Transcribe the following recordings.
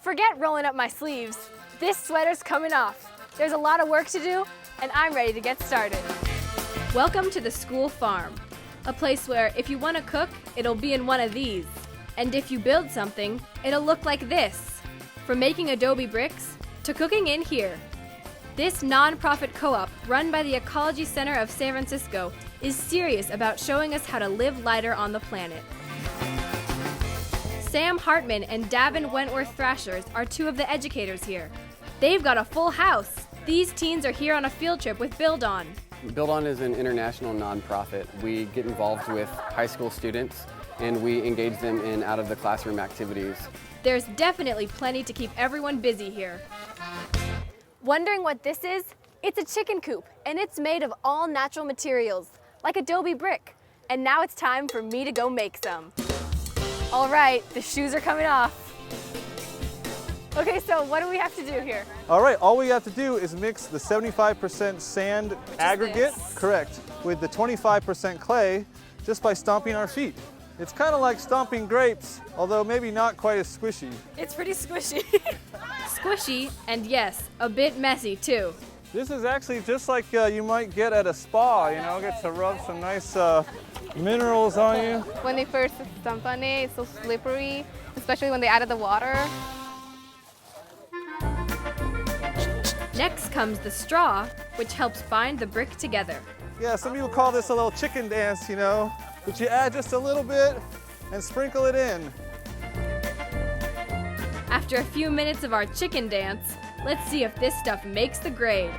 Forget rolling up my sleeves. This sweater's coming off. There's a lot of work to do, and I'm ready to get started. Welcome to the school farm, a place where if you want to cook, it'll be in one of these. And if you build something, it'll look like this. From making Adobe Bricks to cooking in here. This non-profit co-op run by the Ecology Center of San Francisco is serious about showing us how to live lighter on the planet. Sam Hartman and Davin Wentworth Thrashers are two of the educators here. They've got a full house. These teens are here on a field trip with Build On. Build On is an international nonprofit. We get involved with high school students and we engage them in out-of-the-classroom activities. There's definitely plenty to keep everyone busy here. Wondering what this is? It's a chicken coop, and it's made of all natural materials, like Adobe Brick. And now it's time for me to go make some. All right, the shoes are coming off. Okay, so what do we have to do here? All right, all we have to do is mix the 75% sand aggregate, correct, with the 25% clay just by stomping our feet. It's kind of like stomping grapes, although maybe not quite as squishy. It's pretty squishy. Squishy, and yes, a bit messy too. This is actually just like you might get at a spa, you know, get to rub some nice minerals on you. When they first stomp on it, it's so slippery, especially when they added the water. Next comes the straw, which helps bind the brick together. Yeah, some people call this a little chicken dance, you know, but you add just a little bit and sprinkle it in. After a few minutes of our chicken dance, let's see if this stuff makes the grade.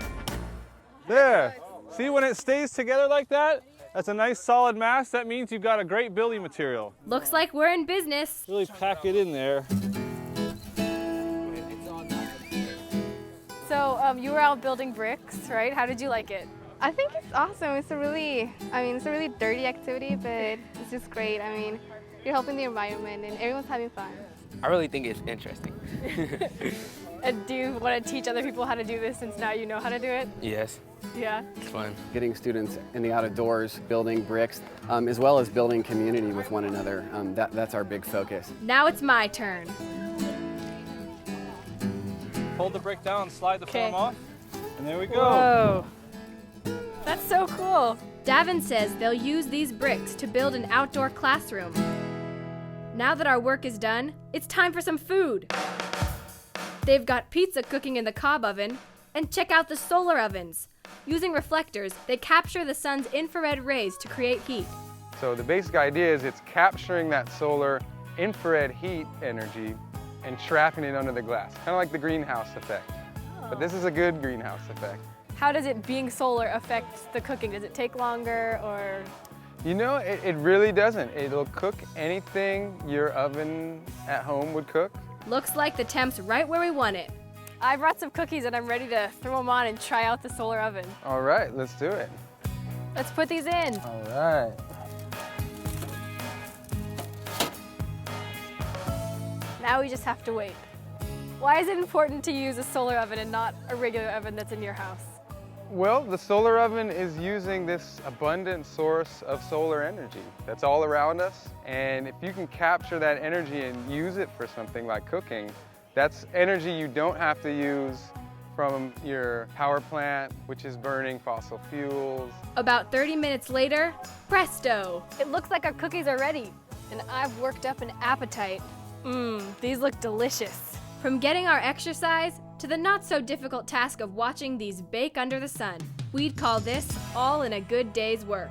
There, see when it stays together like that? That's a nice solid mass. That means you've got a great building material. Looks like we're in business. Really pack it in there. So you were out building bricks, right? How did you like it? I think it's awesome. It's a really dirty activity, but it's just great. I mean, you're helping the environment and everyone's having fun. I really think it's interesting. And do you want to teach other people how to do this since now you know how to do it? Yes, Yeah. it's fun. Getting students in the outdoors, building bricks, as well as building community with one another. That's our big focus. Now it's my turn. Hold the brick down, slide the Okay. foam off, and there we go. Whoa. That's so cool. Davin says they'll use these bricks to build an outdoor classroom. Now that our work is done, it's time for some food. They've got pizza cooking in the cob oven, and check out the solar ovens. Using reflectors, they capture the sun's infrared rays to create heat. So the basic idea is it's capturing that solar infrared heat energy and trapping it under the glass, kind of like the greenhouse effect. But this is a good greenhouse effect. How does it being solar affect the cooking? Does it take longer or? You know, it really doesn't. It'll cook anything your oven at home would cook. Looks like the temp's right where we want it. I brought some cookies and I'm ready to throw them on and try out the solar oven. All right, let's do it. Let's put these in. All right. Now we just have to wait. Why is it important to use a solar oven and not a regular oven that's in your house? Well, the solar oven is using this abundant source of solar energy that's all around us. And if you can capture that energy and use it for something like cooking, that's energy you don't have to use from your power plant, which is burning fossil fuels. About 30 minutes later, presto! It looks like our cookies are ready, and I've worked up an appetite. These look delicious. From getting our exercise to the not so difficult task of watching these bake under the sun, we'd call this all in a good day's work.